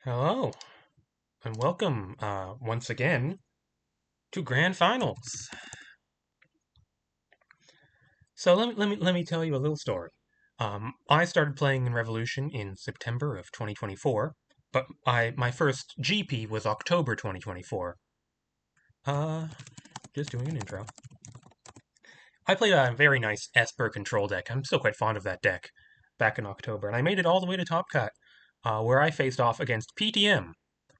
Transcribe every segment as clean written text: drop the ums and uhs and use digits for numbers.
Hello, and welcome once again to Grand Finals. So let me tell you a little story. I started playing in Revolution in September of 2024, but my first GP was October 2024. Uh, just doing an intro. I played a very nice Esper control deck. I'm still quite fond of that deck. Back in October, and I made it all the way to Top Cut, where I faced off against PTM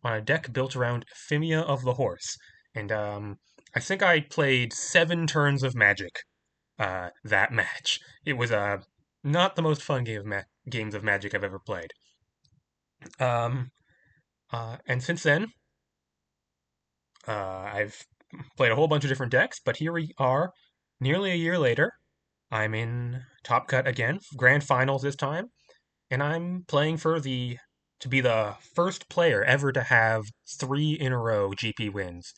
on a deck built around Efimia of the Horse. And I think I played 7 turns of Magic that match. It was not the most fun games of Magic I've ever played. Um, and since then, I've played a whole bunch of different decks, but here we are, nearly a year later. I'm in Top Cut again, Grand Finals this time, and I'm playing to be the first player ever to have 3 in a row GP wins.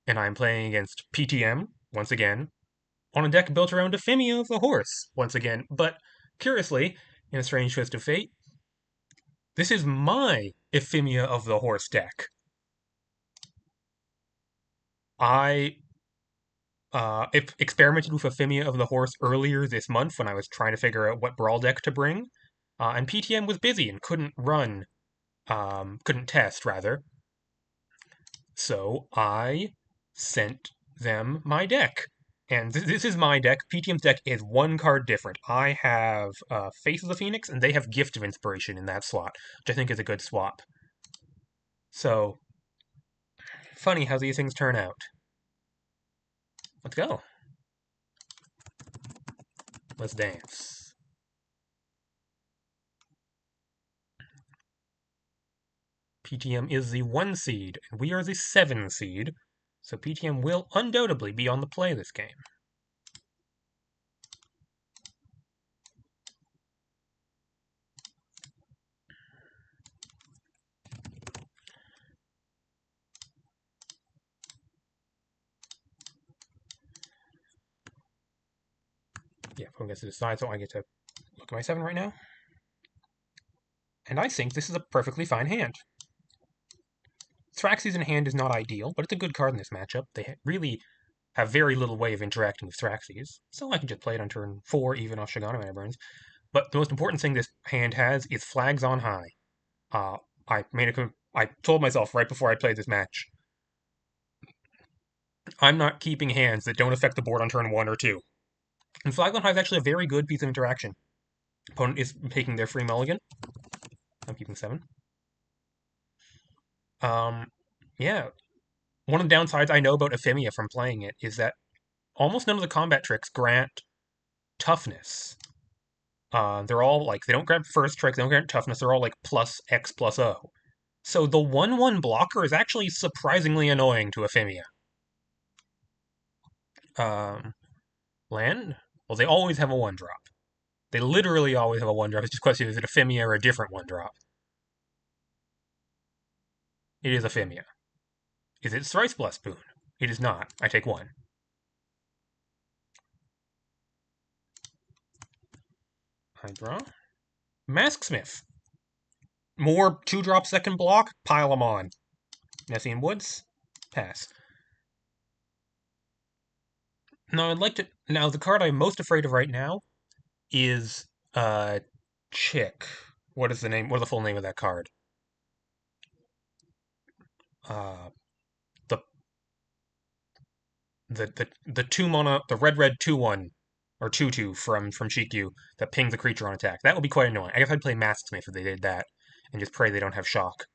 And I'm playing against PTM once again on a deck built around Efimia of the Horse once again. But curiously, in a strange twist of fate, this is my Efimia of the Horse deck. I experimented with Efimia of the Horse earlier this month when I was trying to figure out what Brawl deck to bring, and PTM was busy and couldn't test rather. So I sent them my deck. And this is my deck. PTM's deck is 1 card different. I have Face of the Phoenix, and they have Gift of Inspiration in that slot, which I think is a good swap. So, funny how these things turn out. Let's go. Let's dance. PTM is the 1 seed, and we are the 7 seed, so PTM will undoubtedly be on the play this game. Yeah, everyone gets to decide, so I get to look at my 7 right now. And I think this is a perfectly fine hand. Thraxes in hand is not ideal, but it's a good card in this matchup. They really have very little way of interacting with Thraxes, so I can just play it on turn 4, even off Shigano Mana Burns. But the most important thing this hand has is flags on high. Uh, I told myself right before I played this match, I'm not keeping hands that don't affect the board on turn 1 or 2. And flags on high is actually a very good piece of interaction. Opponent is taking their free mulligan. I'm keeping 7. Yeah. One of the downsides I know about Efimia from playing it is that almost none of the combat tricks grant toughness. They're all like, they don't grant first trick, they don't grant toughness, they're all like plus X plus O. So the 1/1 blocker is actually surprisingly annoying to Efimia. Land? Well, they always have a 1-drop. They literally always have a 1-drop. It's just a question, is it Efimia or a different 1-drop? It is Efimia. Is it Thrice Blessed Boon? It is not. I take 1. I draw. Masksmith. More 2-drop second block? Pile them on. Nessian Woods? Pass. Now, I'd like to. Now, the card I'm most afraid of right now is Chick. What is the name? What is the full name of that card? Uh, the the 2 mana, the red 2/1 or 2/2 from Shikyu that pings a creature on attack. That would be quite annoying. I guess I'd play Masksmith if they did that, and just pray they don't have shock.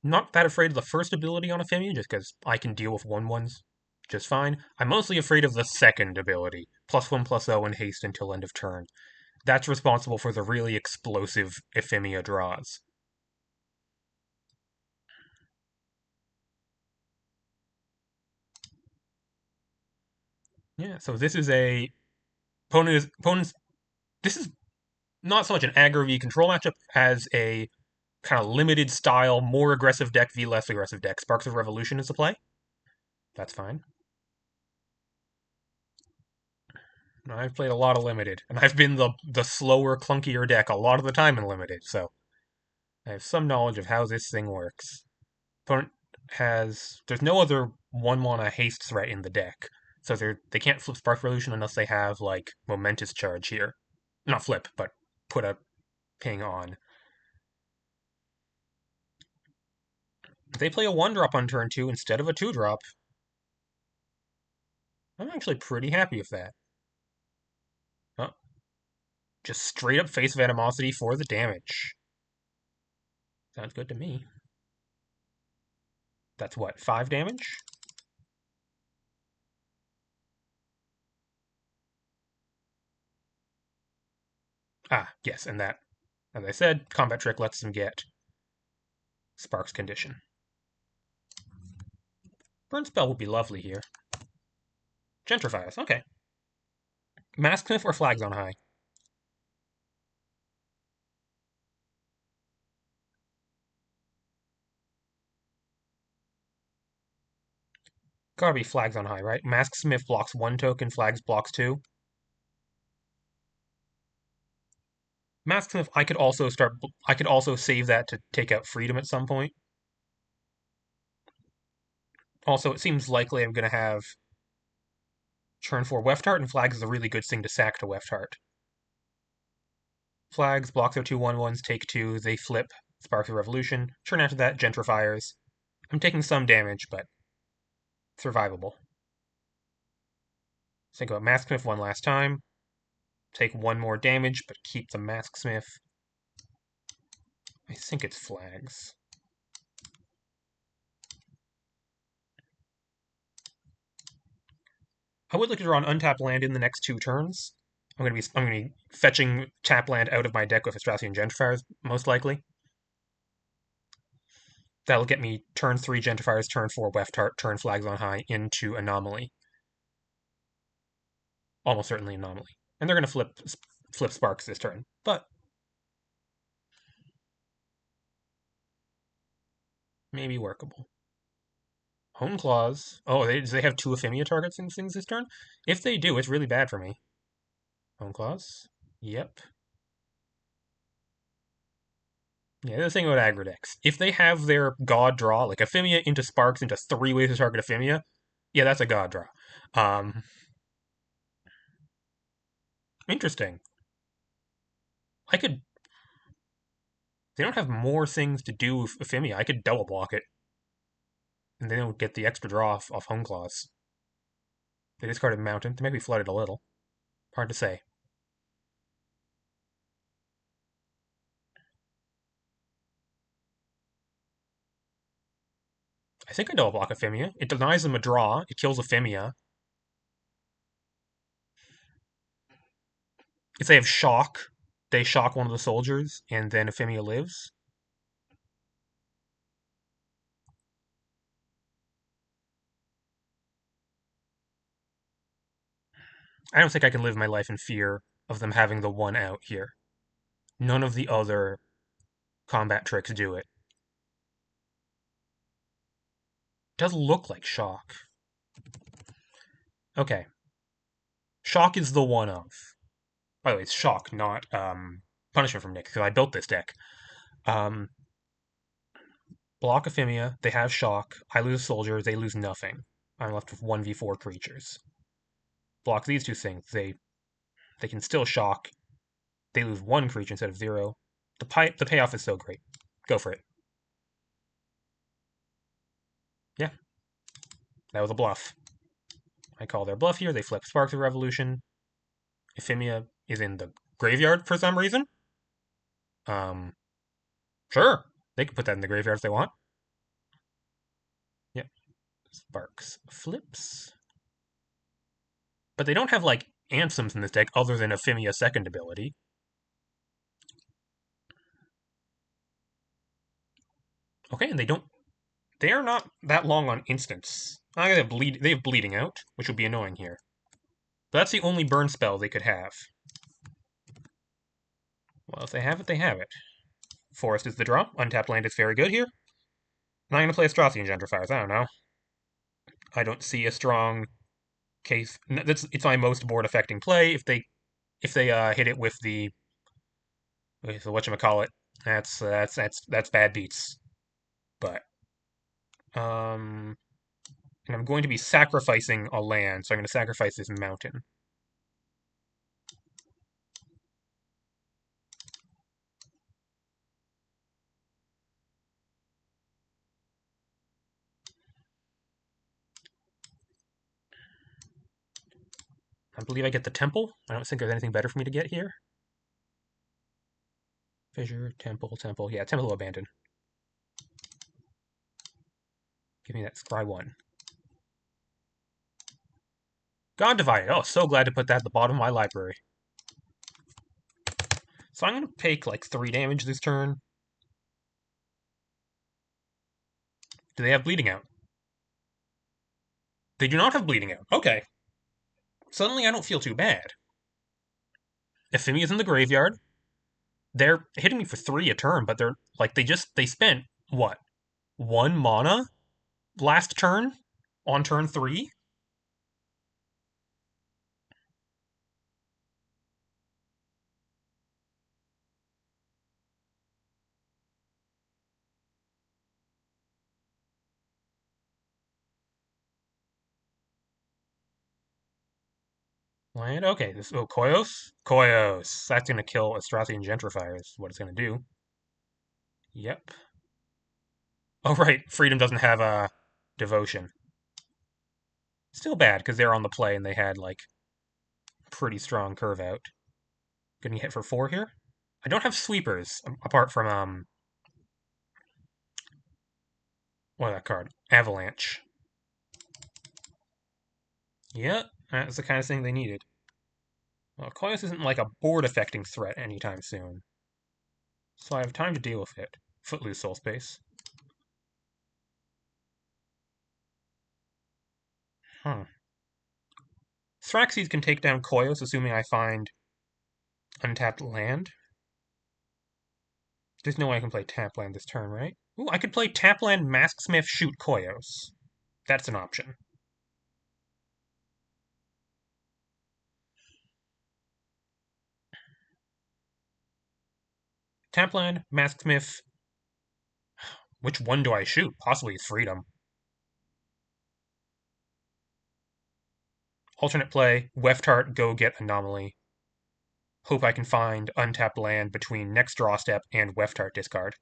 Not that afraid of the first ability on Efimia, just because I can deal with 1/1s just fine. I'm mostly afraid of the second ability, +1/+0 and haste until end of turn. That's responsible for the really explosive Efimia draws. Yeah, so this is a opponent's. This is not so much an aggro v control matchup as a kind of limited style, more aggressive deck v less aggressive deck. Sparks of Revolution is the play. That's fine. I've played a lot of limited, and I've been the slower, clunkier deck a lot of the time in limited, so I have some knowledge of how this thing works. Opponent there's no other 1 mana haste threat in the deck, so they can't flip Spark Revolution unless they have like Momentous Charge here. Not flip, but put a ping on. If they play a 1-drop on turn 2 instead of a 2-drop, I'm actually pretty happy with that. Oh, just straight up Face of Animosity for the damage. Sounds good to me. That's what, 5 damage? Ah, yes, and that, as I said, Combat Trick lets them get Spark's Condition. Burn Spell would be lovely here. Gentrifies, okay. Masksmith or Flags on High? Gotta be Flags on High, right? Masksmith blocks 1 token, Flags blocks 2. Masksmith, I could also save that to take out Freedom at some point. Also, it seems likely I'm gonna have turn 4 Weftheart, and Flags is a really good thing to sack to Weftheart. Flags, block their 2/1/1s, take 2, they flip, Spark the Revolution. Turn after that, Gentrifiers. I'm taking some damage, but survivable. Think about Masksmith one last time. Take 1 more damage, but keep the Masksmith. I think it's Flags. I would like to draw an untapped land in the next 2 turns. I'm gonna be fetching tap land out of my deck with Astrasian Gentrifiers, most likely. That'll get me turn 3 Gentrifiers, turn 4 Weftheart, turn Flags on High into Anomaly. Almost certainly Anomaly. And they're gonna flip Sparks this turn, but maybe workable. Home Claws. Oh, do they have 2 Efimia targets and things this turn? If they do, it's really bad for me. Home Claws. Yep. Yeah, the thing about aggro decks. If they have their God draw, like Efimia into Sparks into 3 ways to target Efimia, yeah, that's a God draw. Interesting. I could. They don't have more things to do with Efimia. I could double block it. And they don't get the extra draw off Home Claws. They discarded Mountain. They might be flooded a little. Hard to say. I think I double block Efimia. It denies them a draw. It kills Efimia. If they have Shock, they shock one of the soldiers, and then Efimia lives. I don't think I can live my life in fear of them having the 1 out here. None of the other combat tricks do it. Does look like Shock. Okay. Shock is the one of. By the way, it's Shock, not Punishment from Nick, because I built this deck. Block Efimia, they have Shock. I lose a soldier, they lose nothing. I'm left with 1v4 creatures. Block these 2 things, they can still Shock. They lose 1 creature instead of 0. The payoff is so great. Go for it. Yeah. That was a bluff. I call their bluff here. They flip Spark the Revolution. Efimia is in the graveyard for some reason. Sure. They can put that in the graveyard if they want. Yep. Sparks flips. But they don't have, like, anthems in this deck other than Efimia's second ability. Okay, and they are not that long on instants. They have bleeding out, which would be annoying here. But that's the only burn spell they could have. Well, if they have it, they have it. Forest is the draw. Untapped land is very good here. I'm not going to play Astrasian Gentrifiers. I don't know. I don't see a strong case it's my most board affecting play. If they hit it with the whatchamacallit, that's bad beats. But um, and I'm going to be sacrificing a land, so I'm going to sacrifice this mountain. I believe I get the temple. I don't think there's anything better for me to get here. Fissure, temple, temple. Yeah, temple abandoned. Give me that scry 1. God divided. Oh, so glad to put that at the bottom of my library. So I'm going to take like 3 damage this turn. Do they have bleeding out? They do not have bleeding out. Okay. Suddenly I don't feel too bad. Efimia's in the graveyard. They're hitting me for 3 a turn, but they're like they spent what? 1 mana last turn on turn 3? Land? Okay, Koyos? Koyos. That's gonna kill Astrathi Gentrifier is what it's gonna do. Yep. Oh right, Freedom doesn't have a devotion. Still bad, because they're on the play and they had like pretty strong curve out. Getting hit for 4 here? I don't have sweepers, apart from what is that card? Avalanche. Yeah, that's the kind of thing they needed. Well, Koyos isn't like a board affecting threat anytime soon. So I have time to deal with it. Footloose soul space. Huh. Thraxes can take down Koyos, assuming I find untapped land. There's no way I can play tap land this turn, right? Ooh, I could play tap land, Masksmith, shoot Koyos. That's an option. Tap land, Masksmith. Which one do I shoot? Possibly Freedom. Alternate play, Weftart, go get Anomaly. Hope I can find untapped land between next draw step and Weftart discard.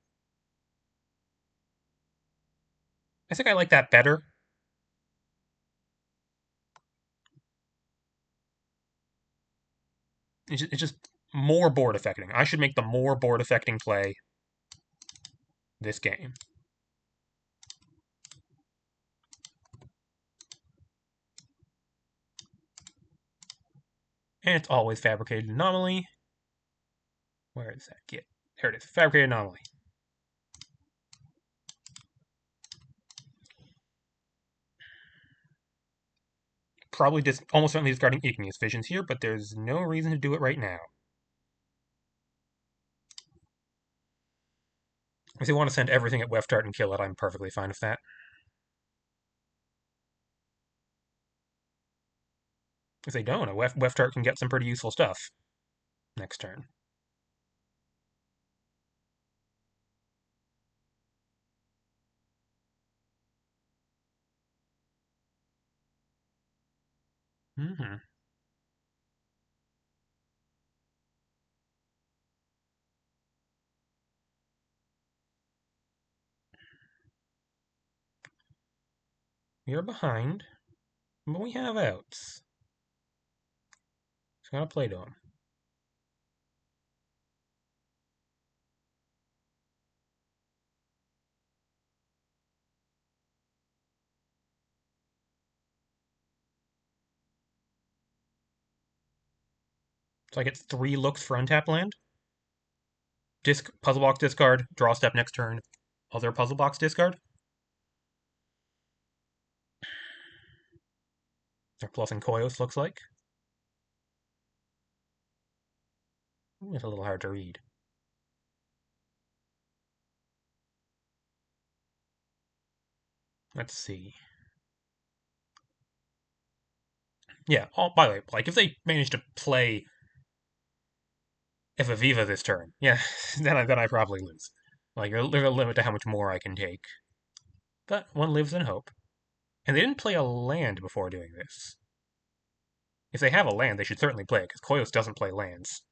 I think I like that better. It's just more board affecting. I should make the more board affecting play this game. And it's always Fabricated Anomaly. Where does that get? There it is. Fabricated Anomaly. Probably just almost certainly discarding Igneous Visions here, but there's no reason to do it right now. If they want to send everything at Weftart and kill it, I'm perfectly fine with that. If they don't, a Weftart can get some pretty useful stuff next turn. Mm-hmm. We are behind, but we have outs. Just gotta play to them. So I get 3 looks for untap land. Puzzle box discard, draw step next turn. Other puzzle box discard. They're plussing Koyos, looks like. It's a little hard to read. Let's see. Yeah. Oh, by the way, like if they manage to play Efimia this turn, yeah, then I probably lose. Like there's a limit to how much more I can take. But one lives in hope. And they didn't play a land before doing this. If they have a land, they should certainly play it, because Koyos doesn't play lands.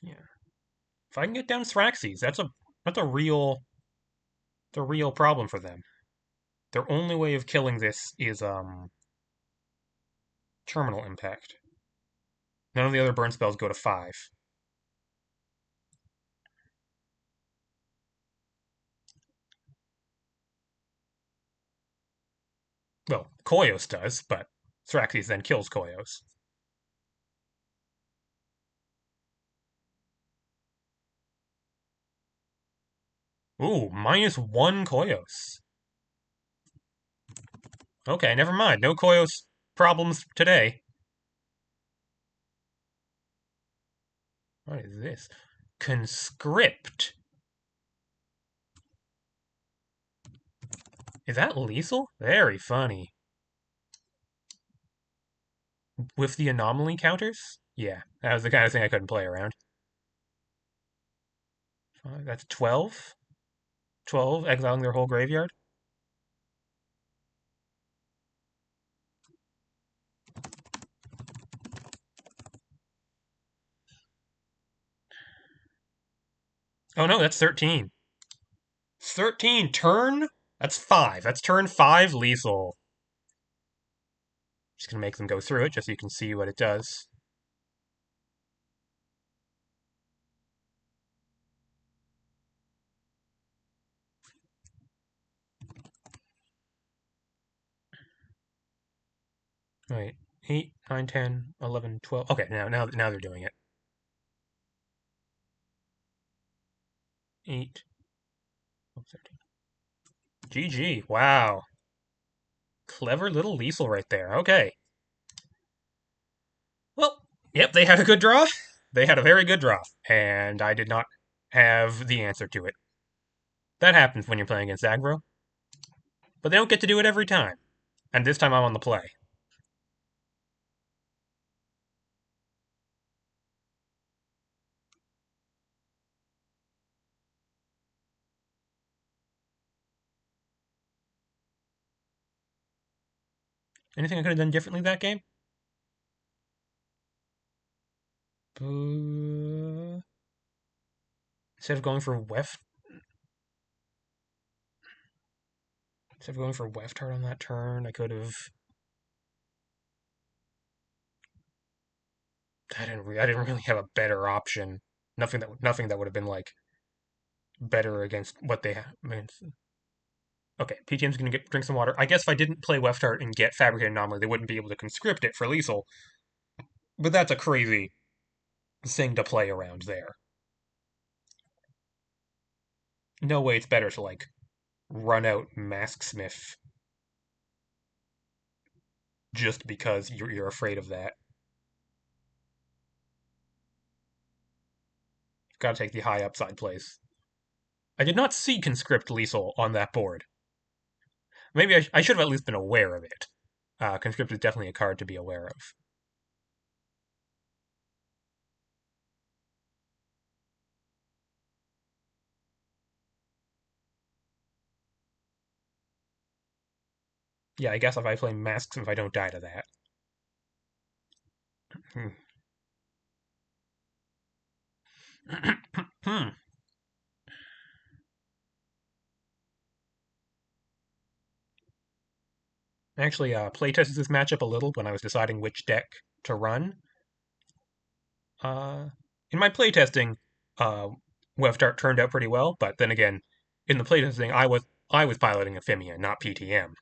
Yeah. If I can get down Thraxes, that's a real problem for them. Their only way of killing this is terminal impact. None of the other burn spells go to 5. Well, Koyos does, but Thraxes then kills Koyos. Ooh, -1 Koyos. Okay, never mind. No Koyos problems today. What is this? Conscript. Is that lethal? Very funny. With the anomaly counters? Yeah, that was the kind of thing I couldn't play around. That's 12? 12, exiling their whole graveyard? Oh no, that's 13. 13 turn? That's 5. That's turn 5 lethal. Just gonna make them go through it just so you can see what it does. Wait, 8, 9, 10, 11, 12. Okay, now they're doing it. 8, 12, 13. GG. Wow. Clever little lethal right there. Okay. Well, yep, they had a good draw. They had a very good draw, and I did not have the answer to it. That happens when you're playing against aggro, but they don't get to do it every time. And this time I'm on the play. Anything I could have done differently that game? Instead of going for Weft Heart on that turn, I could have. I didn't really have a better option. Nothing that would have been like better against what they have. I mean, okay, PTM's gonna drink some water. I guess if I didn't play Weft Heart and get Fabricated Anomaly, they wouldn't be able to conscript it for lethal. But that's a crazy thing to play around there. No way it's better to like run out Masksmith just because you're afraid of that. Gotta take the high upside plays. I did not see conscript lethal on that board. Maybe I should have at least been aware of it. Conscript is definitely a card to be aware of. Yeah, I guess if I play Masks, if I don't die to that. Hmm. Actually, playtested this matchup a little when I was deciding which deck to run. In my playtesting, uh, Webstart turned out pretty well, but then again, in the playtesting, I was piloting Efimia, not PTM.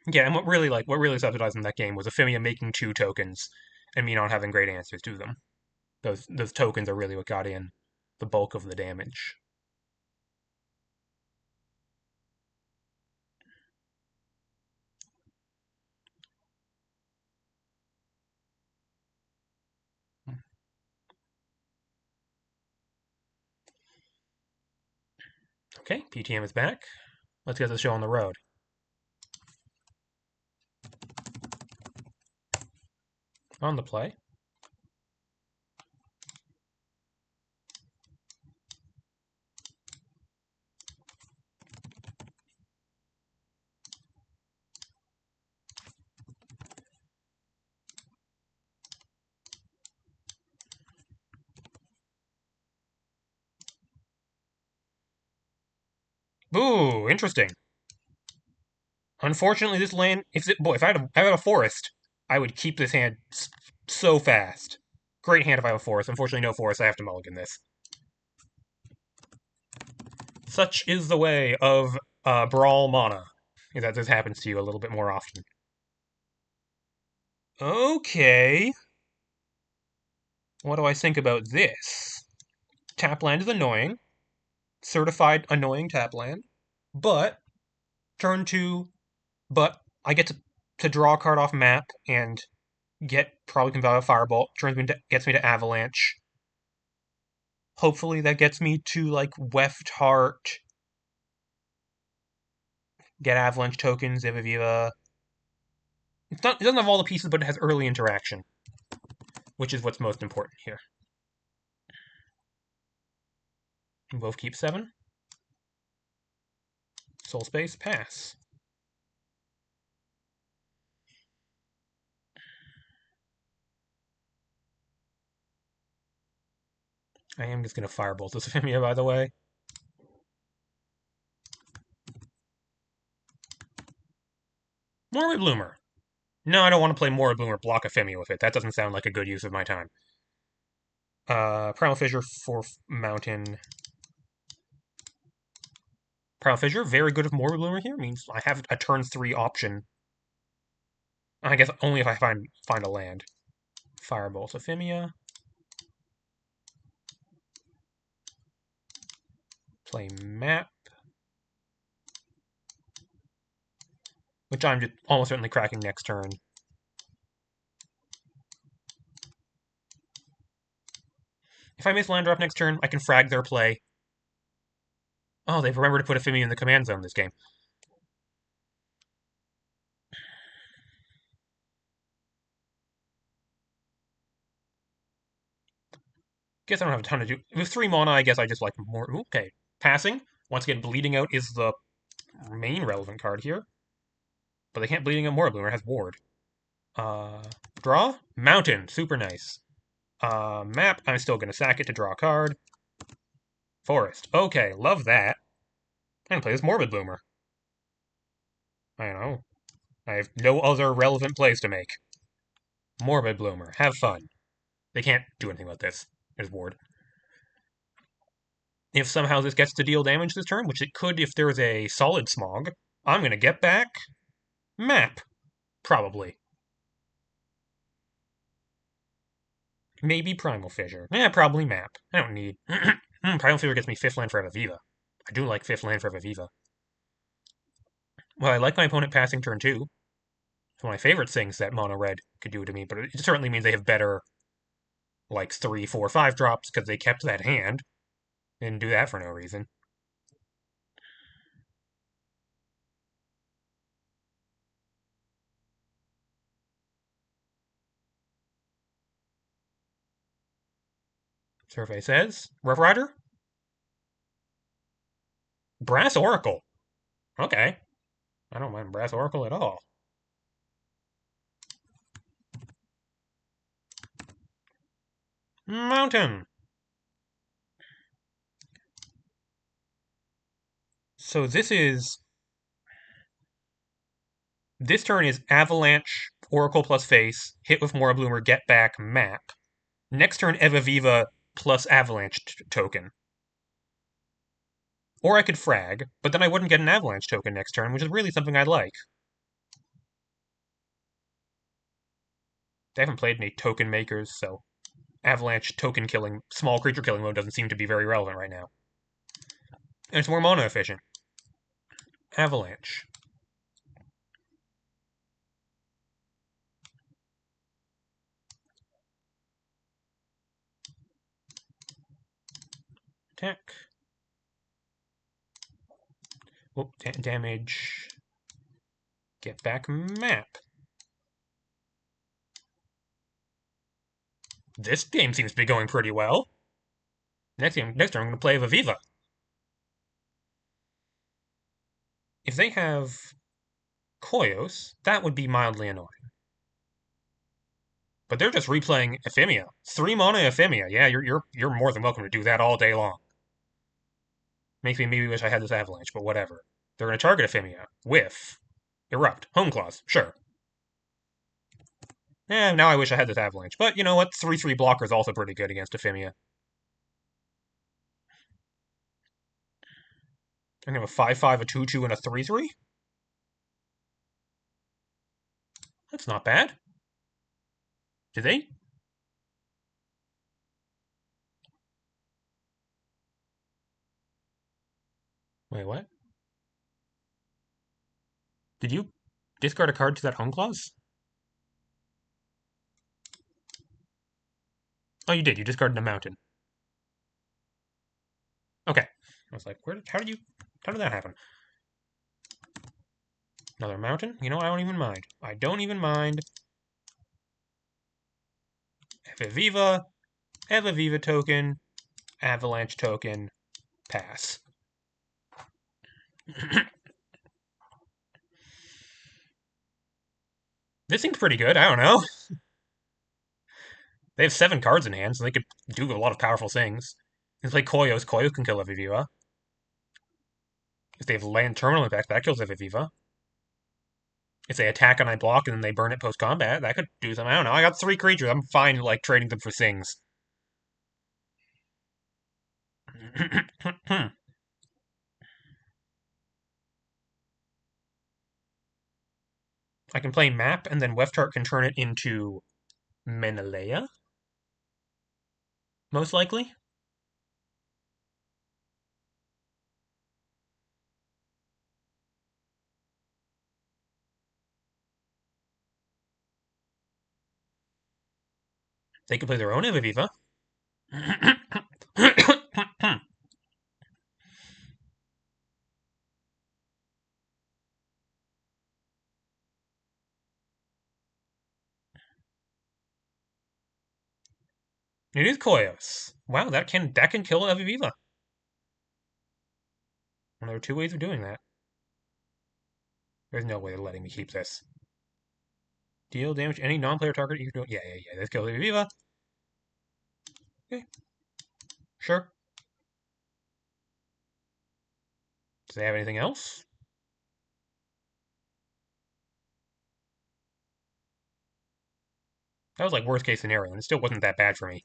Yeah, and what really subsidized in that game was Efimia making two tokens and me not having great answers to them. Those tokens are really what got in the bulk of the damage. Okay, PTM is back. Let's get the show on the road. On the play. Ooh, interesting. Unfortunately, this land, if I had a forest, I would keep this hand so fast. Great hand if I have a forest. Unfortunately, no forest. I have to mulligan this. Such is the way of Brawl mana, is that this happens to you a little bit more often. Okay. What do I think about this? Tapland is annoying. Certified annoying Tapland. But, turn 2, but I get to draw a card off map and get probably Convalve Firebolt. Gets me to Avalanche. Hopefully that gets me to, like, Weft Heart. Get Avalanche tokens, Eviva. It doesn't have all the pieces, but it has early interaction, which is what's most important here. Both keep 7. Soul Space, pass. I am just going to Firebolt this Efimia, by the way. Morbid Bloomer. No, I don't want to play Morbid Bloomer, block Efimia with it. That doesn't sound like a good use of my time. Primal Fissure for Mountain. Primal Fissure, very good with Morbid Bloomer here. Means I have a turn 3 option. I guess only if I find a land. Firebolt Efimia. Play Map. Which I'm just almost certainly cracking next turn. If I miss land drop next turn, I can frag their play. Oh, they've remembered to put Efimia in the command zone this game. Guess I don't have a ton to do. With 3 mana, I guess I just like more. Okay. Passing. Once again, Bleeding Out is the main relevant card here. But they can't Bleeding Out Morbid Bloomer. It has Ward. Draw? Mountain. Super nice. Map. I'm still going to sack it to draw a card. Forest. Okay, love that. I'm going to play this Morbid Bloomer. I don't know. I have no other relevant plays to make. Morbid Bloomer. Have fun. They can't do anything about this. There's Ward. If somehow this gets to deal damage this turn, which it could if there's a solid Smog, I'm going to get back Map. Probably. Maybe Primal Fissure. Probably Map. I don't need... Primal Fissure gets me 5th land for Eviva. I do like 5th land for Eviva. Well, I like my opponent passing turn 2. one of my favorite things that mono red could do to me, but it certainly means they have better, like, 3, 4, 5 drops because they kept that hand. They didn't do that for no reason. Survey says, Rough Rider? Brass Oracle. Okay. I don't mind Brass Oracle at all. Mountain. So this turn is Avalanche, Oracle plus face, hit with Morabloomer, get back, map. Next turn, Evaviva plus Avalanche token. Or I could frag, but then I wouldn't get an Avalanche token next turn, which is really something I like. They haven't played any token makers, so Avalanche token killing, small creature killing mode doesn't seem to be very relevant right now. And it's more mono efficient. Avalanche. Attack. Whoop, damage. Get back map. This game seems to be going pretty well. Next turn I'm going to play Vaviva. If they have Koyos, that would be mildly annoying. But they're just replaying Efimia. 3 mana Efimia. Yeah, you're more than welcome to do that all day long. Makes me maybe wish I had this Avalanche, but whatever. They're going to target Efimia with Erupt. Home Claws. Sure. Now I wish I had this Avalanche. But you know what? 3/3 blocker is also pretty good against Efimia. I'm going to have a 5/5, a 2/2, and a 3/3? That's not bad. Did they? Wait, what? Did you discard a card to that Home Clause? Oh, you did. You discarded a mountain. Okay. I was like, how did that happen? Another mountain? You know, I don't even mind. I don't even mind. Evaviva token, Avalanche token, pass. This seems pretty good. I don't know. They have 7 cards in hand, so they could do a lot of powerful things. If they play Koyos, Koyos can kill Evaviva. If they have land terminal impact, that kills Evaviva. If they attack and I block and then they burn it post combat, that could do something. I don't know. I got 3 creatures. I'm fine like trading them for things. I can play map, and then Weftart can turn it into Menelea. Most likely. They could play their own Evaviva. It is Koyos. Wow, that can kill Evaviva. And there are 2 ways of doing that. There's no way they're letting me keep this. Deal damage to any non-player target you can do. Yeah. Let's kill Evaviva. Okay. Sure. Do they have anything else? That was like worst case scenario, and it still wasn't that bad for me.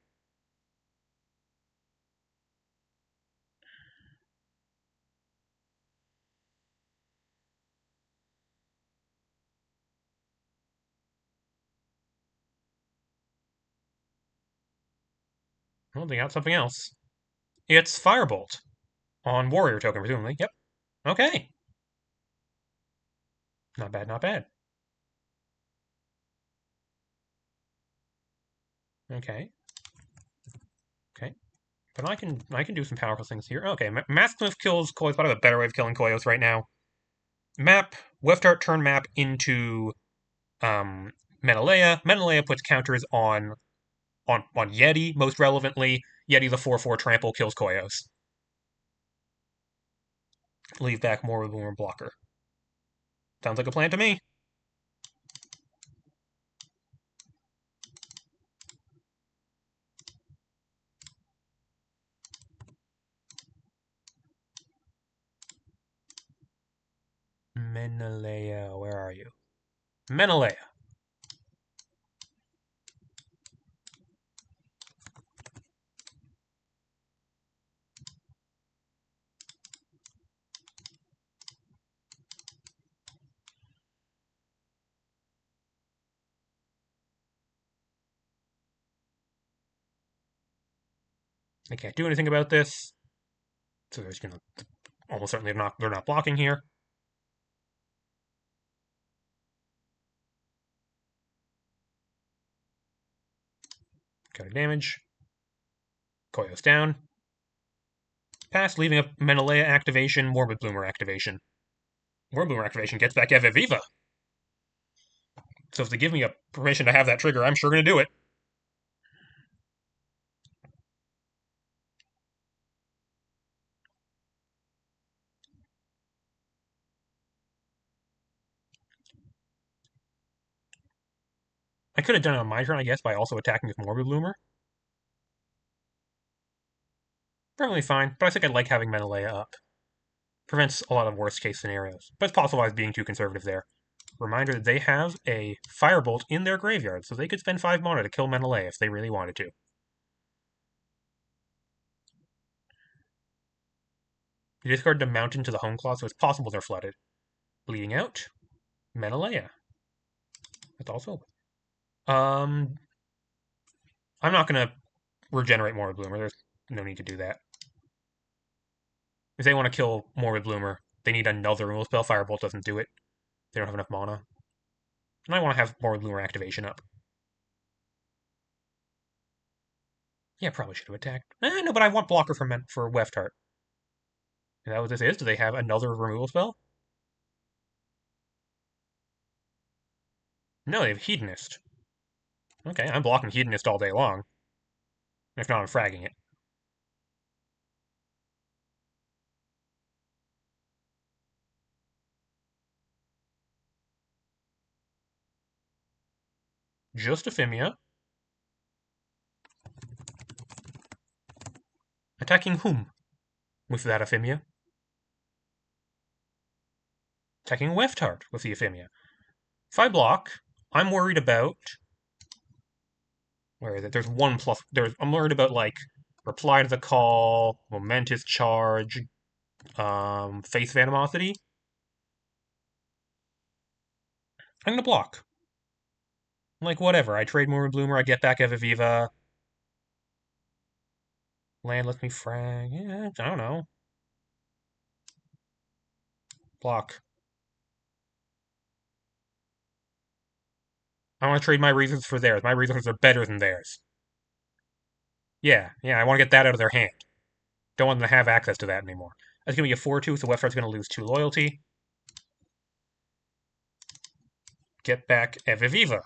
Well, they got something else. It's Firebolt. On Warrior token, presumably. Yep. Okay. Not bad, not bad. Okay. Okay. But I can do some powerful things here. Okay, Maskmouth kills Koyos, but I have a better way of killing Koyos right now. Map, Weftart turn map into Menelea. Menelea puts counters on Yeti, most relevantly. Yeti the 4/4 trample kills Koyos. Leave back more with more blocker. Sounds like a plan to me. Menelea, where are you? Menelea. I can't do anything about this. So there's almost certainly they're not blocking here. Got a damage. Koyos down. Pass, leaving up Menelea activation, Morbid Bloomer activation. Morbid Bloomer activation gets back Eviviva. So if they give me a permission to have that trigger, I'm sure going to do it. I could have done it on my turn, I guess, by also attacking with Morbid Bloomer. Probably fine, but I think I like having Menelea up. Prevents a lot of worst case scenarios. But it's possible I was being too conservative there. Reminder that they have a Firebolt in their graveyard, so they could spend 5 mana to kill Menelea if they really wanted to. You discard the Mountain to the Home Claw, so it's possible they're flooded. Bleeding out. Menelea. That's also I'm not gonna regenerate Morbid Bloomer. There's no need to do that. If they want to kill Morbid Bloomer, they need another removal spell. Firebolt doesn't do it. They don't have enough mana. And I want to have Morbid Bloomer activation up. Yeah, probably should have attacked. No, but I want blocker for Weftart. Is that what this is? Do they have another removal spell? No, they have Hedonist. Okay, I'm blocking Hedonist all day long. If not, I'm fragging it. Just Efimia. Attacking whom with that Efimia? Attacking Weftart with the Efimia. If I block, I'm worried about... Where is it? There's one plus... I'm worried about, like, Reply to the Call, Momentous Charge, Face of Animosity. I'm gonna block. Like, whatever. I trade Morbid Bloomer, I get back Eviviva. Land lets me frag. Yeah, I don't know. Block. I want to trade my resources for theirs. My resources are better than theirs. Yeah, I want to get that out of their hand. Don't want them to have access to that anymore. That's going to be a 4-2, so Weftart's going to lose 2 loyalty. Get back Eviviva.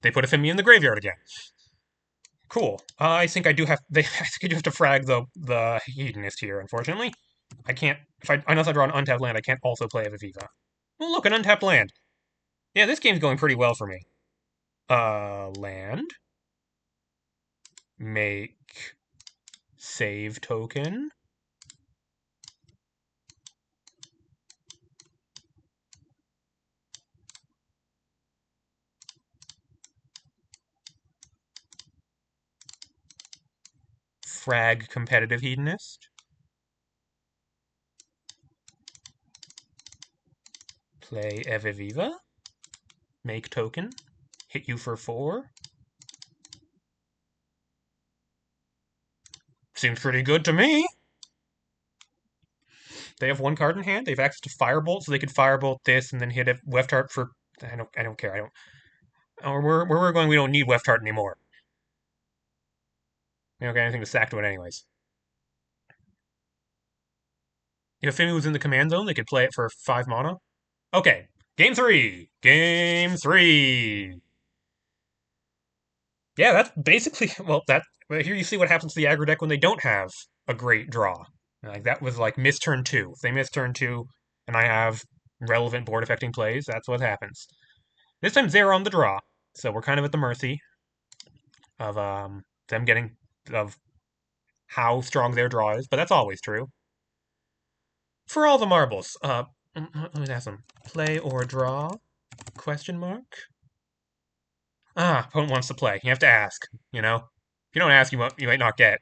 They put Efimia in the graveyard again. Cool. I think I do have. I think I do have to frag the Hedonist here. Unfortunately, I can't. Unless I draw an untapped land, I can't also play Eviviva. Well, look, an untapped land. Yeah, this game's going pretty well for me. Land. Make save token. Frag competitive hedonist. Play Eviviva. Make token. Hit you for 4. Seems pretty good to me. They have one card in hand. They have access to Firebolt, so they could Firebolt this and then hit a Weft Heart for. I don't care. I don't. Or where we're going, we don't need Weft Heart anymore. We don't got anything to sack to it anyways. If Efimia was in the command zone, they could play it for 5 mana. Okay, game 3. Game 3. Yeah, that's basically well. Here you see what happens to the aggro deck when they don't have a great draw. Like that was like miss turn 2. If they miss turn 2, and I have relevant board affecting plays, that's what happens. This time they're on the draw, so we're kind of at the mercy of them getting of how strong their draw is. But that's always true. For all the marbles, let me ask them. Play or draw? Question mark. Opponent wants to play. You have to ask. You know, if you don't ask, you might not get.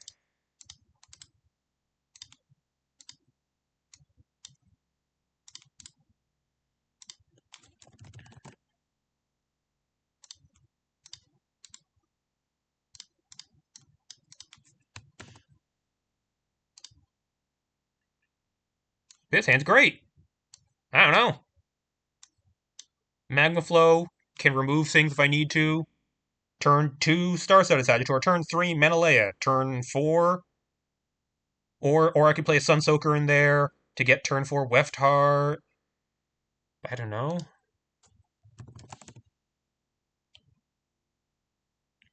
This hand's great. I don't know. Magma Flow can remove things if I need to. Turn 2, Star-Studded Sagittor. Turn 3, Menelea. Turn 4, or I could play a Sunsoaker in there to get turn 4 Weft Heart. I don't know.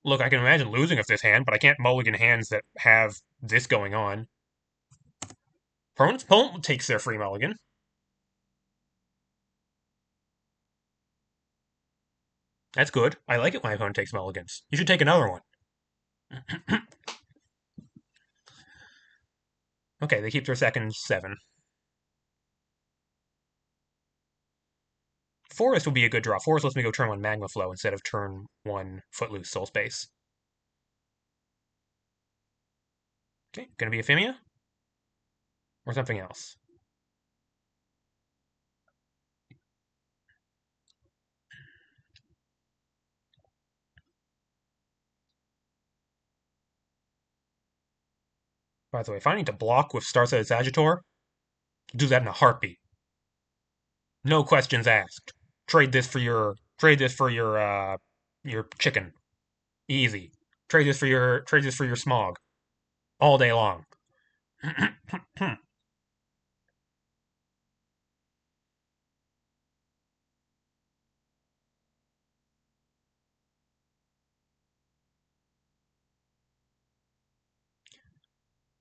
Look, I can imagine losing with this hand, but I can't mulligan hands that have this going on. Opponent takes their free mulligan. That's good. I like it when my opponent takes mulligans. You should take another one. Okay, they keep their second 7. Forest would be a good draw. Forest lets me go turn 1 Magma Flow instead of turn 1 Footloose Soul Space. Okay, gonna be Efimia? Or something else? By the way, if I need to block with Star-Studded Sagittor, do that in a heartbeat. No questions asked. Trade this for your chicken. Easy. Trade this for your smog. All day long.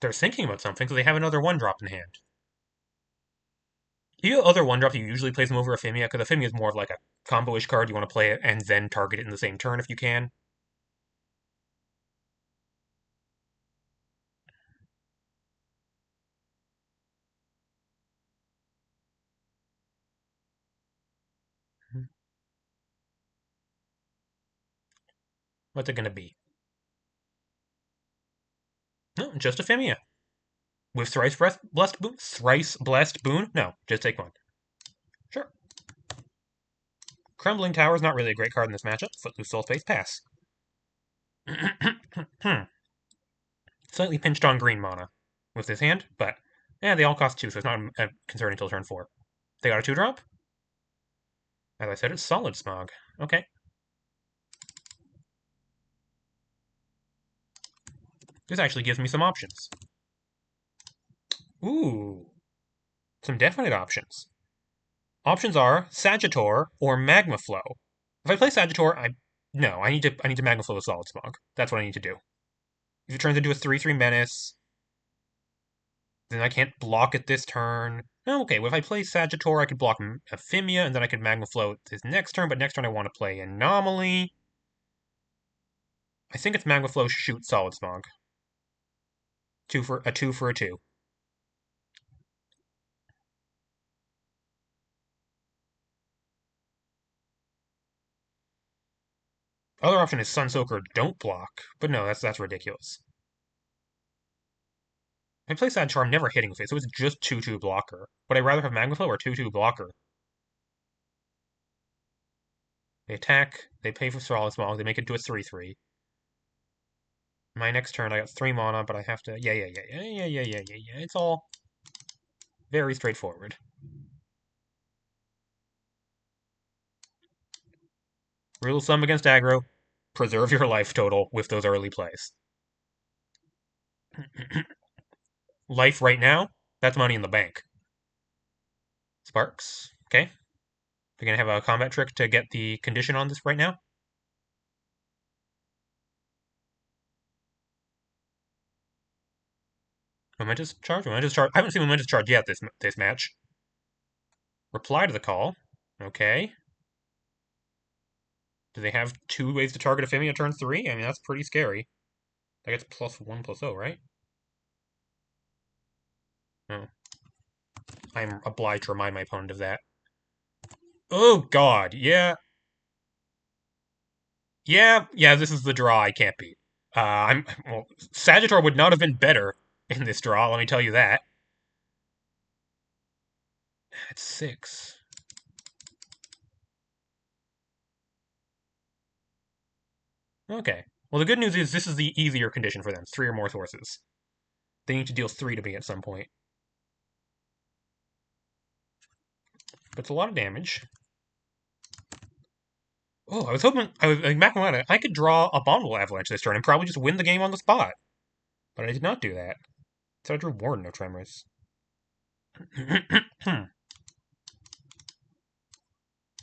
They're thinking about something, so they have another 1-drop in hand. You have other 1-drops, you usually play them over Efimia, because Efimia is more of like a combo-ish card. You want to play it and then target it in the same turn if you can. What's it going to be? No, just Efimia. With Thrice Blessed Boon? No, just take 1. Sure. Crumbling Tower is not really a great card in this matchup. Footloose Soul Space, pass. Slightly pinched on green mana with this hand, but they all cost 2, so it's not a concern until turn 4. They got a 2-drop? As I said, it's solid smog. Okay. This actually gives me some options. Ooh. Some definite options. Options are Sagittor or Magma Flow. If I play Sagittor, I need to Magma Flow with Solid Smog. That's what I need to do. If it turns into a 3/3 Menace, then I can't block it this turn. No, okay, well, if I play Sagittor, I could block Efimia, and then I could Magma Flow this next turn, but next turn I want to play Anomaly. I think it's Magma Flow shoot Solid Smog. 2 for a 2 for a 2. Other option is Sunsoaker don't block, but no, that's ridiculous. If I play Sagittor, I'm never hitting with it, so it's just 2/2 blocker. Would I rather have Magma Flow or 2/2 blocker? They attack, they pay for Solid Smog, they make it to a 3/3. My next turn, I got 3 mana, but I have to. Yeah. It's all Very straightforward. Rule of thumb against aggro, preserve your life total with those early plays. Life right now, that's money in the bank. Sparks, okay. We're going to have a combat trick to get the condition on this right now. Momentous charge? Momentous charge. I haven't seen momentous charge yet this match. Reply to the call. Okay. Do they have 2 ways to target Efimia turn 3? I mean, that's pretty scary. That gets +1/+0, right? Oh. I'm obliged to remind my opponent of that. Oh, God. Yeah. Yeah, this is the draw I can't beat. Well, Sagittar would not have been better in this draw, let me tell you that. That's 6. Okay. Well, the good news is this is the easier condition for them. It's 3 or more sources. They need to deal 3 to me at some point. But it's a lot of damage. Oh, I was hoping, I was like, I could draw Abominable Avalanche this turn and probably just win the game on the spot. But I did not do that. So I drew Warden, no Tremors.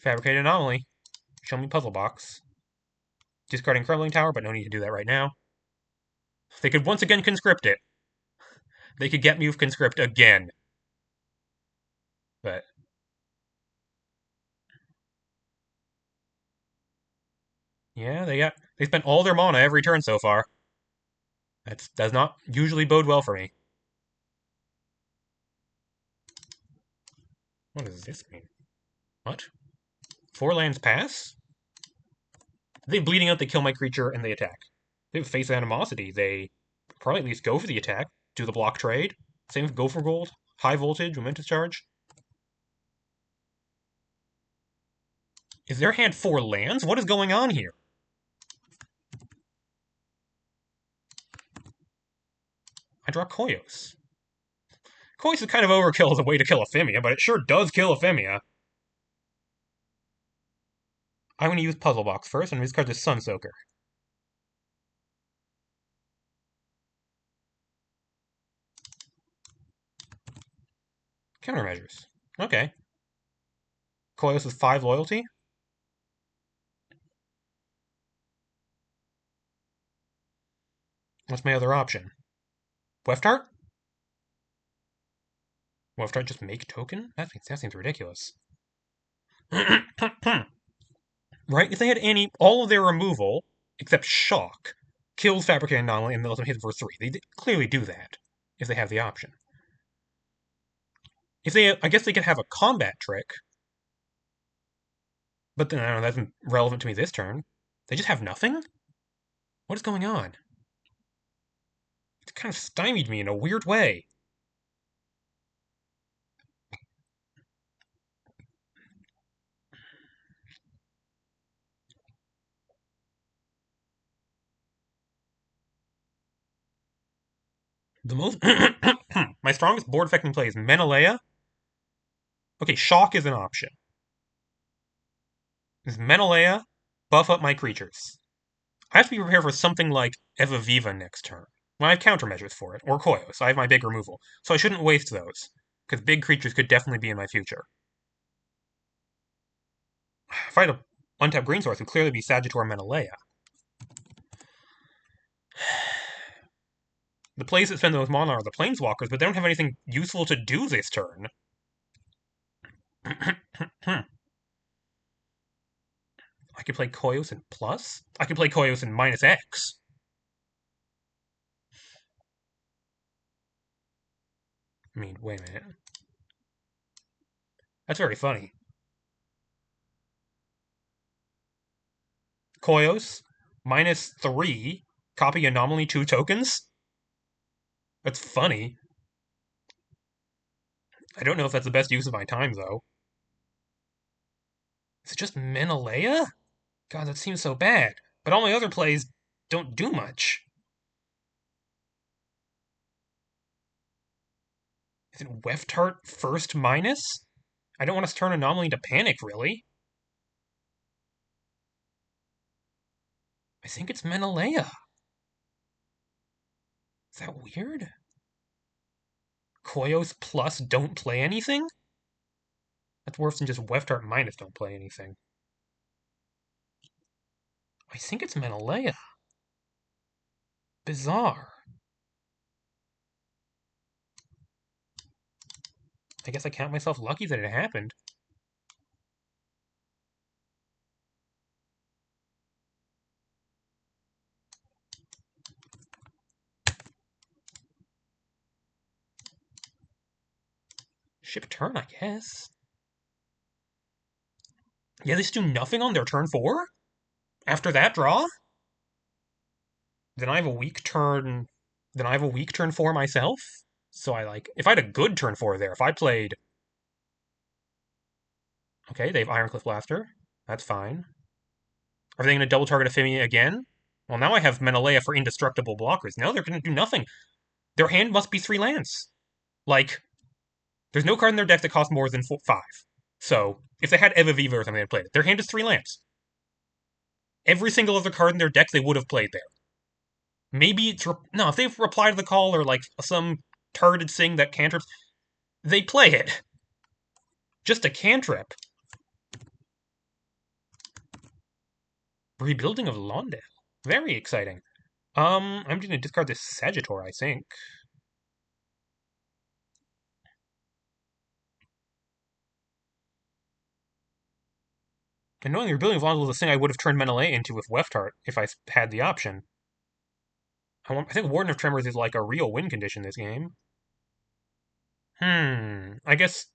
Fabricated Anomaly. Show me Puzzle Box. Discarding Crumbling Tower, but no need to do that right now. They could once again conscript it. They could get me with conscript again. But yeah, they spent all their mana every turn so far. That does not usually bode well for me. What does this mean? What? 4 lands pass? They bleeding out, they kill my creature, and they attack. They have Face Animosity. They probably at least go for the attack, do the block trade. Same with Go for Gold, High Voltage, Momentous Charge. Is their hand 4 lands? What is going on here? I draw Koyos. Koyos is kind of overkill as a way to kill Efimia, but it sure does kill Efimia. I'm going to use Puzzle Box first, and discard this Sunsoaker. Countermeasures. Okay. Koyos is 5 loyalty. What's my other option? Weftart? Weftart just make token? That seems ridiculous. Right? If they had all of their removal, except Shock, kills Fabricated Anomaly and lets them hit for 3. They clearly do that, if they have the option. I guess they could have a combat trick, but then I don't know, that's relevant to me this turn. They just have nothing? What is going on? It's kind of stymied me in a weird way. The most my strongest board affecting play is Menelaya. Okay, Shock is an option. Is Menelaya, buff up my creatures. I have to be prepared for something like Eva Viva next turn. Well, I have countermeasures for it, or Koyos. I have my big removal, so I shouldn't waste those, because big creatures could definitely be in my future. If I had a untapped green source, it would clearly be Sagittar Menelaya. The plays that spend the most mana are the Planeswalkers, but they don't have anything useful to do this turn. I could play Koyos in plus? I could play Koyos in -X. I mean, wait a minute. That's very funny. Koyos, -3, copy anomaly 2 tokens? That's funny. I don't know if that's the best use of my time, though. Is it just Menelaya? God, that seems so bad. But all my other plays don't do much. Is it Weftart first minus? I don't want to turn Anomaly into Panic, really. I think it's Menelea. Is that weird? Koyos plus don't play anything? That's worse than just Weftart minus don't play anything. I think it's Menelea. Bizarre. I guess I count myself lucky that it happened. Ship turn, I guess. Yeah, they just do nothing on their turn 4? After that draw? Then I have a weak turn. Then I have a weak turn 4 myself? So if I had a good turn 4 there, if I played. Okay, they have Ironcliff Blaster. That's fine. Are they going to double target Efimia again? Well, now I have Menelea for indestructible blockers. Now they're going to do nothing. Their hand must be 3 lands. There's no card in their deck that costs more than 5. So, if they had Evaviva or something, they'd played it. Their hand is 3 lands. Every single other card in their deck they would have played there. Maybe it's... No, if they've replied to the call or, some targeted thing that cantrips, they play it. Just a cantrip. Rebuilding of Londale. Very exciting. I'm going to discard this Sagittor, I think. And knowing the Rebuilding of Londale was the thing I would have turned Menelay into with Weftart if I had the option. I think Warden of Tremors is like a real win condition this game. I guess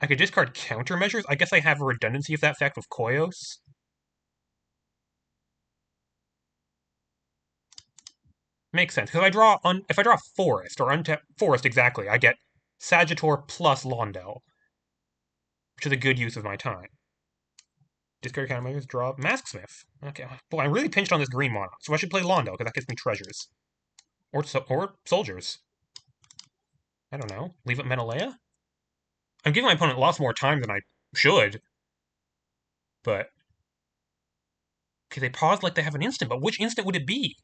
I could discard countermeasures. I guess I have a redundancy of that effect with Koyos. Makes sense, because if I draw Forest, or untap Forest exactly, I get Sagittor plus Londale, which is a good use of my time. Discard countermeasures, draw Masksmith. Okay, boy, I'm really pinched on this green mono, so I should play Londale, because that gets me treasures. Or soldiers. I don't know. Leave it Menelea? I'm giving my opponent lots more time than I should. But... Okay, they paused like they have an instant, but which instant would it be?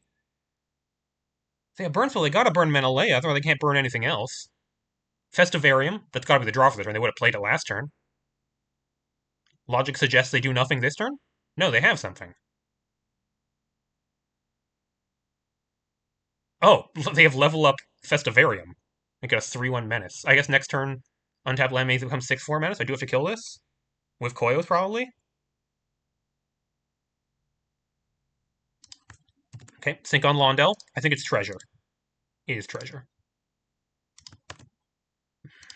If they have burn spell, they gotta burn Menelea, otherwise they can't burn anything else. Festivarium, that's gotta be the draw for the turn. They would have played it last turn. Logic suggests they do nothing this turn? No, they have something. Oh, they have level up Festivarium. Make it a 3-1 menace. I guess next turn, untap land makes it become 6-4 menace. I do have to kill this. With Koyos, probably. Okay, sync on Londale. I think it's treasure. It is treasure.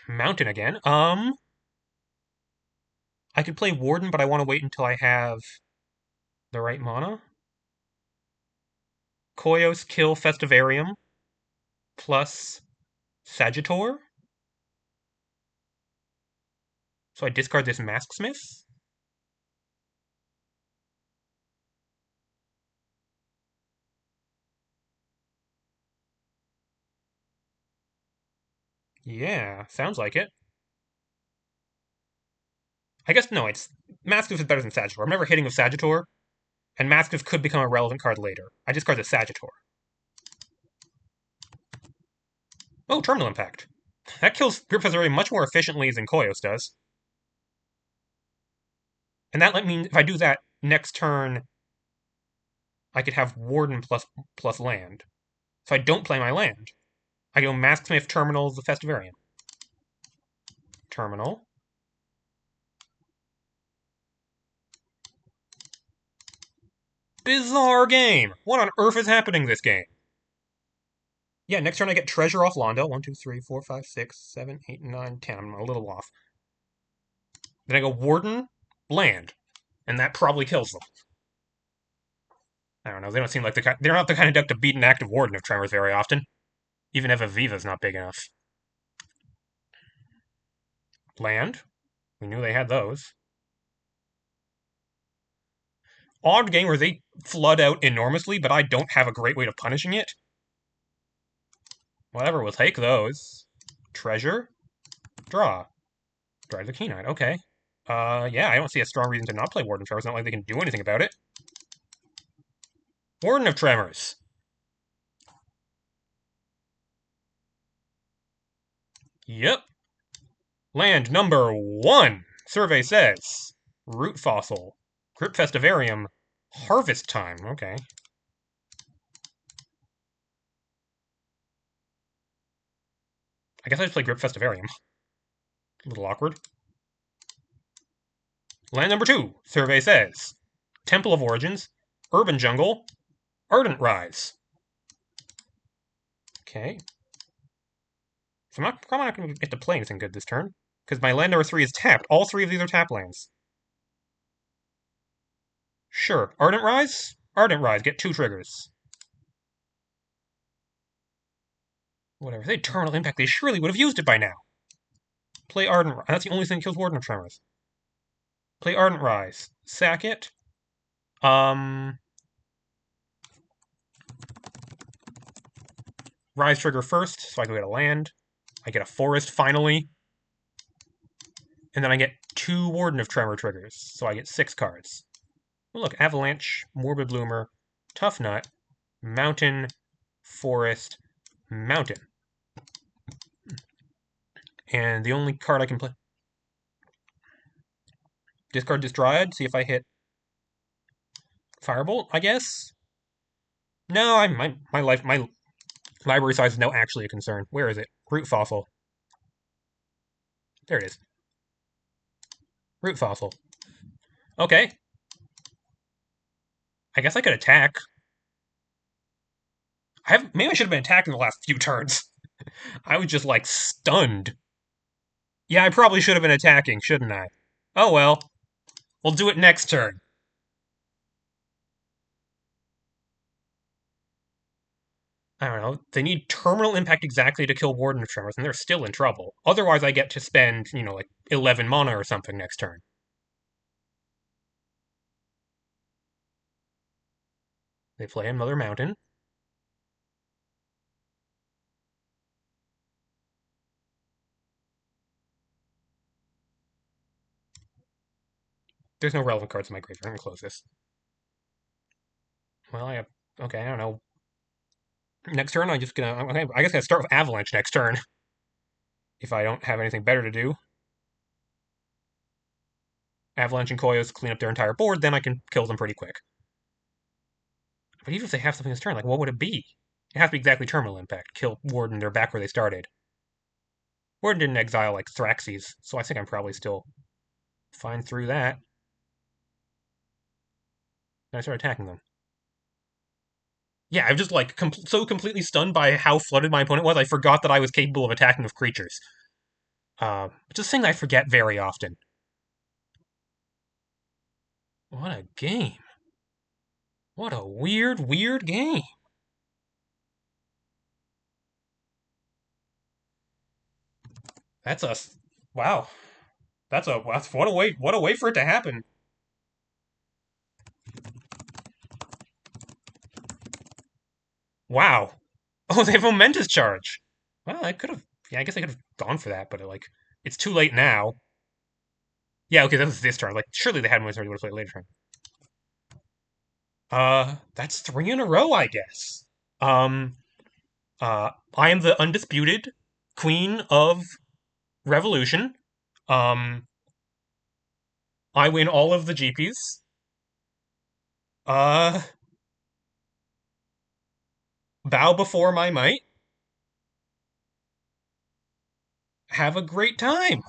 Mountain again. I could play Warden, but I want to wait until I have the right mana. Koyos kill Festivarium plus Sagittor. So I discard this Masksmith. Yeah, sounds like it. I guess, no, it's... Masksmith is better than Sagittor. I'm never hitting with Sagittor, and Masksmith could become a relevant card later. I discard the Sagittor. Oh, Terminal Impact. That kills Grip Festivarium much more efficiently than Koyos does. And that means if I do that next turn, I could have Warden plus land. So I don't play my land. I go Masksmith, Terminal, the Festivarium. Terminal. Bizarre game! What on earth is happening this game? Yeah, next turn I get Treasure off Londale. 1, 2, 3, 4, 5, 6, 7, 8, 9, 10. I'm a little off. Then I go Warden, land. And that probably kills them. I don't know, they don't seem like they're not the kind of deck to beat an active Warden of Tremors very often. Even if Aviva's not big enough. Land. We knew they had those. Odd game where they flood out enormously, but I don't have a great way of punishing it. Whatever, we'll take those. Treasure. Draw. Drive the Keen-Eyed. Okay. Yeah, I don't see a strong reason to not play Warden of Tremors. It's not like they can do anything about it. Warden of Tremors. Yep. Land number 1. Survey says. Root Fossil. Grip Festivarium. Harvest Time. Okay. I guess I just play Grip Festivarium. A little awkward. Land number 2. Survey says. Temple of Origins. Urban Jungle. Ardent Rise. Okay. So I'm probably not going to get to play anything good this turn. Because my land number 3 is tapped. All 3 of these are tap lands. Sure. Ardent Rise? Ardent Rise. Get 2 triggers. Whatever. If they had Terminal Impact, they surely would have used it by now. Play Ardent Rise. That's the only thing that kills Warden of Tremors. Play Ardent Rise. Sack it. Rise trigger first, so I can get a land. I get a forest finally. And then I get 2 Warden of Tremor triggers, so I get 6 cards. Well, look, Avalanche, Morbid Bloomer, Tough Nut, Mountain, Forest, Mountain. And the only card I can play... Discard this Dryad, see if I hit Firebolt, I guess? No, my library size is now actually a concern. Where is it? Root Fossil. There it is. Root Fossil. Okay. I guess I could attack. Maybe I should have been attacking the last few turns. I was just, like, stunned. Yeah, I probably should have been attacking, shouldn't I? Oh well. We'll do it next turn. I don't know. They need Terminal Impact exactly to kill Warden of Tremors, and they're still in trouble. Otherwise, I get to spend, like 11 mana or something next turn. They play another mountain. There's no relevant cards in my graveyard. I'm gonna close this. Well, I have... Okay, I don't know. Next turn, I'm just gonna... Okay, I guess I gotta start with Avalanche next turn. If I don't have anything better to do. Avalanche and Koyos clean up their entire board, then I can kill them pretty quick. But even if they have something this turn, like, what would it be? It has to be exactly Terminal Impact. Kill Warden, they're back where they started. Warden didn't exile, like, Thraxes, so I think I'm probably still fine through that. Then I start attacking them. Yeah, I'm just, like, so completely stunned by how flooded my opponent was, I forgot that I was capable of attacking with creatures. It's a thing I forget very often. What a game. What a weird, weird game. That's a... Wow. What a way for it to happen. Wow. Oh, they have Momentous Charge. Well, I could have... Yeah, I guess I could have gone for that, but, like, it's too late now. Yeah, okay, that was this turn. Like, surely they had Momentous Charge would have played later turn. That's 3 in a row, I guess. I am the undisputed queen of Revolution. I win all of the GPs. Uh, bow before my might. Have a great time.